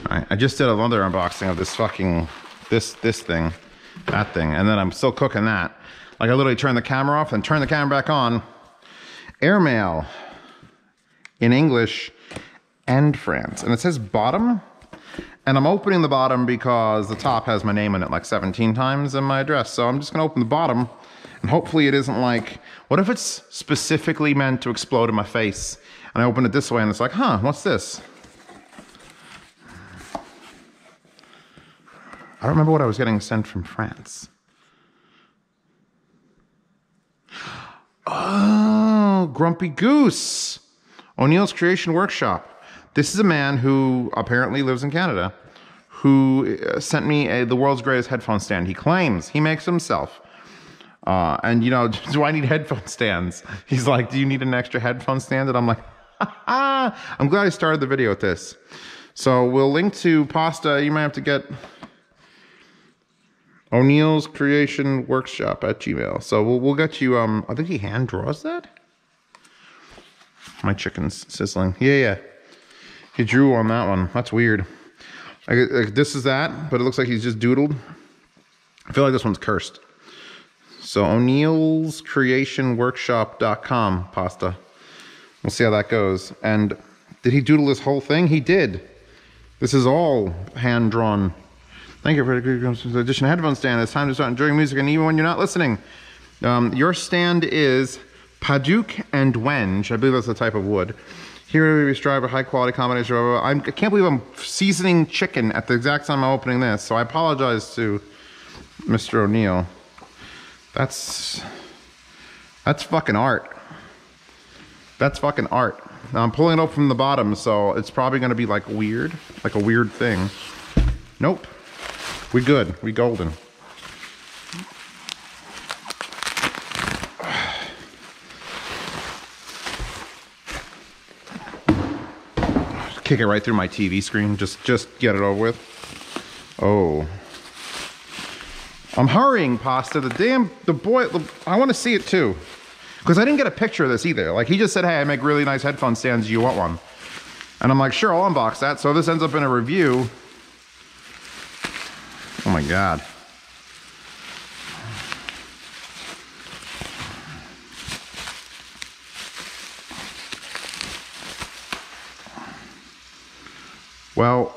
All right, I just did another unboxing of this fucking, this thing, that thing, and then I'm still cooking that. Like I literally turned the camera off and turned the camera back on. Airmail in English and France. And it says bottom. And I'm opening the bottom because the top has my name in it like 17 times and my address. So I'm just gonna open the bottom and hopefully it isn't like, what if it's specifically meant to explode in my face? And I open it this way and it's like, huh, what's this? I don't remember what I was getting sent from France. Oh, Grumpy Goose. O'Neill's Creation Workshop. This is a man who apparently lives in Canada who sent me the world's greatest headphone stand. He claims he makes himself. And you know, do I need headphone stands? He's like, do you need an extra headphone stand? And I'm like, I'm glad I started the video with this. So we'll link to pasta. You might have to get O'Neill's Creation Workshop at Gmail. So we'll get you, I think he hand draws that? My chicken's sizzling. Yeah. He drew on that one. That's weird. Like, this is that, but it looks like he's just doodled. I feel like this one's cursed. So O'Neill's Creation Workshop.com pasta. We'll see how that goes. And did he doodle this whole thing? He did. This is all hand drawn. Thank you for the addition of headphone stand. It's time to start enjoying music, and even when you're not listening. Your stand is Paduk and Wenge. I believe that's the type of wood. Here we strive a high quality combination of, I can't believe I'm seasoning chicken at the exact time I'm opening this, so I apologize to Mr. O'Neill. That's fucking art. That's fucking art. Now I'm pulling it up from the bottom, so it's probably gonna be like weird, like a weird thing. Nope. We good. We golden. Kick it right through my TV screen. Just get it over with. Oh. I'm hurrying, pasta. I want to see it too. Because I didn't get a picture of this either. Like he just said, hey, I make really nice headphone stands. Do you want one? And I'm like, sure, I'll unbox that. So this ends up in a review. Oh my God. Well,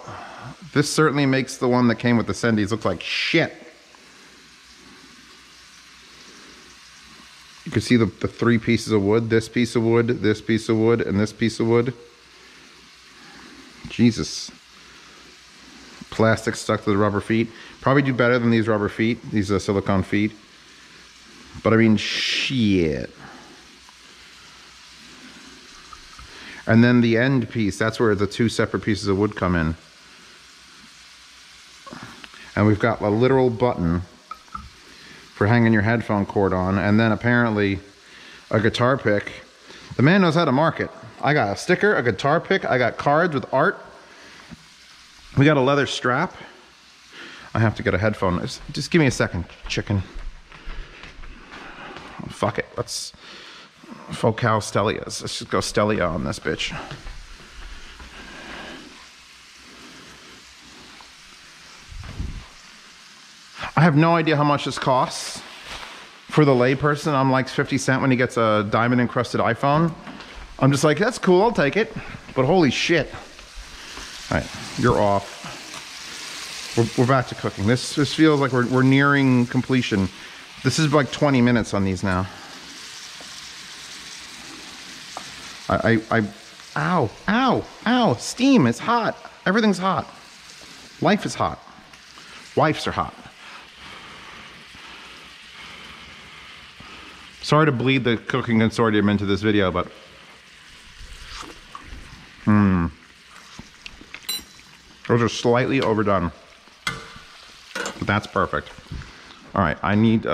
this certainly makes the one that came with the Sendies look like shit. You can see the three pieces of wood, this piece of wood, this piece of wood, and this piece of wood. Jesus. Plastic stuck to the rubber feet. Probably do better than these rubber feet, these silicone feet. But I mean, shit. And then the end piece, that's where the two separate pieces of wood come in. And we've got a literal button for hanging your headphone cord on, and then apparently a guitar pick. The man knows how to market. I got a sticker, a guitar pick, I got cards with art. We got a leather strap. I have to get a headphone. Just give me a second, chicken. Oh, fuck it, let's Focal Stellias. Let's just go Stellia on this bitch. I have no idea how much this costs. For the layperson, I'm like 50 cents when he gets a diamond encrusted iPhone. I'm just like, that's cool, I'll take it. But holy shit. All right, you're off. We're back to cooking. This feels like we're nearing completion. This is like 20 minutes on these now. Ow, steam, it's hot. Everything's hot. Life is hot. Wifes are hot. Sorry to bleed the cooking consortium into this video, but those are slightly overdone, but that's perfect. All right, I need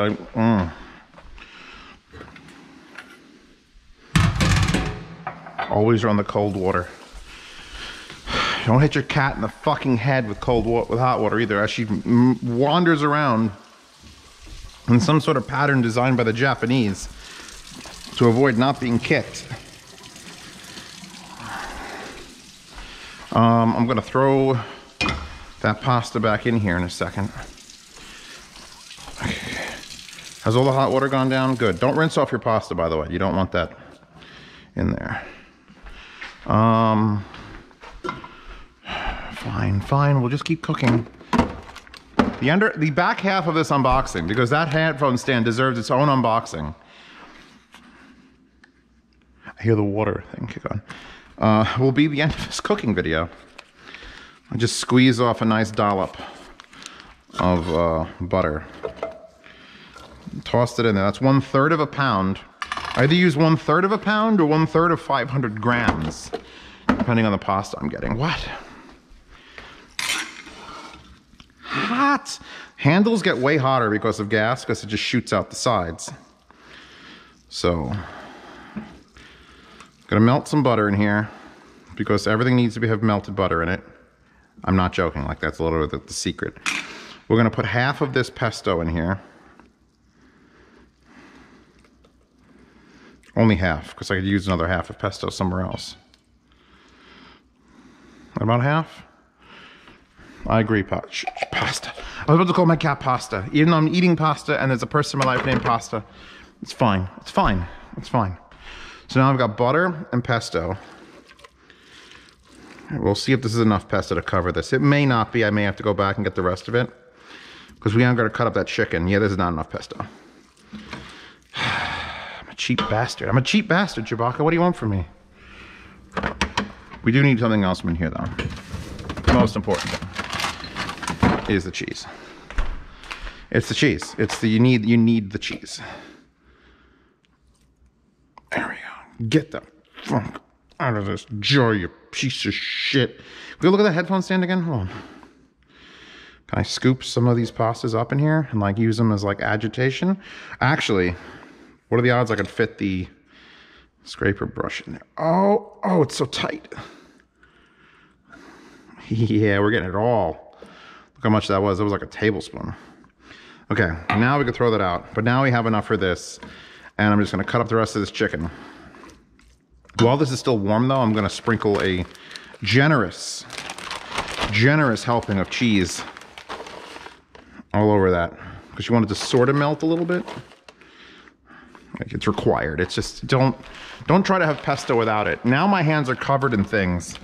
always run the cold water. Don't hit your cat in the fucking head with cold water, with hot water either, as she wanders around in some sort of pattern designed by the Japanese to avoid not being kicked. I'm gonna throw that pasta back in here in a second. Has all the hot water gone down? Good. Don't rinse off your pasta, by the way. You don't want that in there. Fine. We'll just keep cooking. The back half of this unboxing, because that headphone stand deserves its own unboxing. I hear the water thing kick on. Will be the end of this cooking video. I just squeeze off a nice dollop of butter. Tossed it in there. That's 1/3 of a pound. I either use 1/3 of a pound or 1/3 of 500 grams, depending on the pasta I'm getting. What? Hot! Handles get way hotter because of gas, because it just shoots out the sides. So, gonna melt some butter in here, because everything needs to have melted butter in it. I'm not joking, like that's a little bit the secret. We're gonna put half of this pesto in here. Only half, because I could use another half of pesto somewhere else. About half? I agree, pasta. I was about to call my cat Pasta. Even though I'm eating pasta and there's a person in my life named Pasta, it's fine. It's fine. It's fine. So now I've got butter and pesto. We'll see if this is enough pesto to cover this. It may not be. I may have to go back and get the rest of it, because we aren't going to cut up that chicken. Yeah, this is not enough pesto. Cheap bastard. I'm a cheap bastard, Chewbacca. What do you want from me? We do need something else in here, though. The most important thing is the cheese. It's the cheese. It's the you need the cheese. There we go. Get the funk out of this jar, you piece of shit. Can we look at that headphone stand again? Hold on. Can I scoop some of these pastas up in here and like use them as like agitation? Actually, what are the odds I could fit the scraper brush in there? Oh, it's so tight. Yeah, we're getting it all. Look how much that was. It was like a tablespoon. Okay, now we can throw that out. But now we have enough for this. And I'm just gonna cut up the rest of this chicken. While this is still warm though, I'm gonna sprinkle a generous helping of cheese all over that. Because you want it to sort of melt a little bit. Like it's required. It's just, don't try to have pesto without it. Now my hands are covered in things.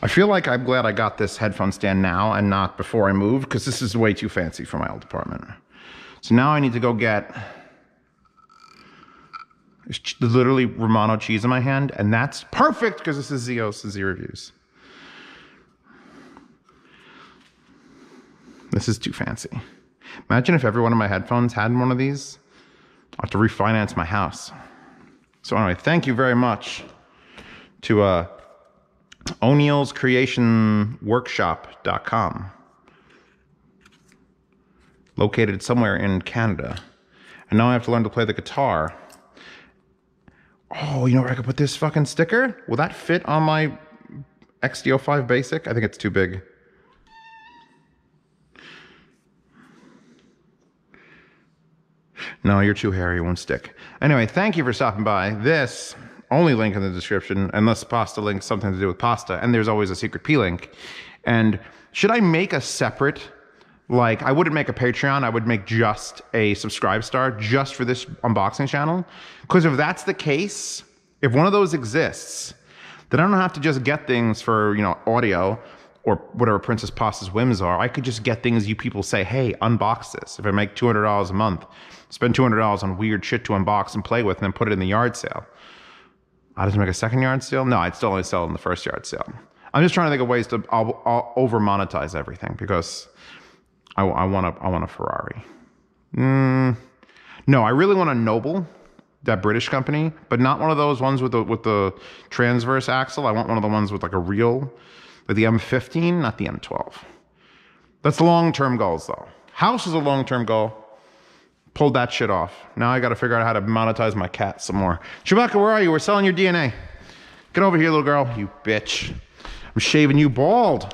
I feel like I'm glad I got this headphone stand now and not before I moved, because this is way too fancy for my old apartment. So now I need to go get literally Romano cheese in my hand, and that's perfect because this is Z Reviews. This is too fancy. Imagine if every one of my headphones had one of these. I'll have to refinance my house. So anyway, thank you very much to O'Neillscreationworkshop.com, located somewhere in Canada. And now I have to learn to play the guitar. Oh, you know where I could put this fucking sticker? Will that fit on my XD05 Basic? I think it's too big. No, you're too hairy, it won't stick. Anyway, thank you for stopping by. This, only link in the description, unless pasta link's something to do with pasta, and there's always a secret P link. And should I make a separate, like, I wouldn't make a Patreon, I would make just a subscribe star just for this unboxing channel? Because if that's the case, if one of those exists, then I don't have to just get things for, you know, audio or whatever Princess Pasta's whims are. I could just get things you people say, hey, unbox this. If I make $200 a month, spend $200 on weird shit to unbox and play with, and then put it in the yard sale. I just make a second yard sale? No, I'd still only sell in the first yard sale. I'm just trying to think of ways to I'll over monetize everything, because I want a Ferrari. No, I really want a Noble, that British company, but not one of those ones with the transverse axle. I want one of the ones with like a real, like the M15, not the M12. That's long-term goals though. House is a long-term goal. Pulled that shit off. Now I gotta figure out how to monetize my cat some more. Chewbacca, where are you? We're selling your DNA. Get over here, little girl. You bitch. I'm shaving you bald.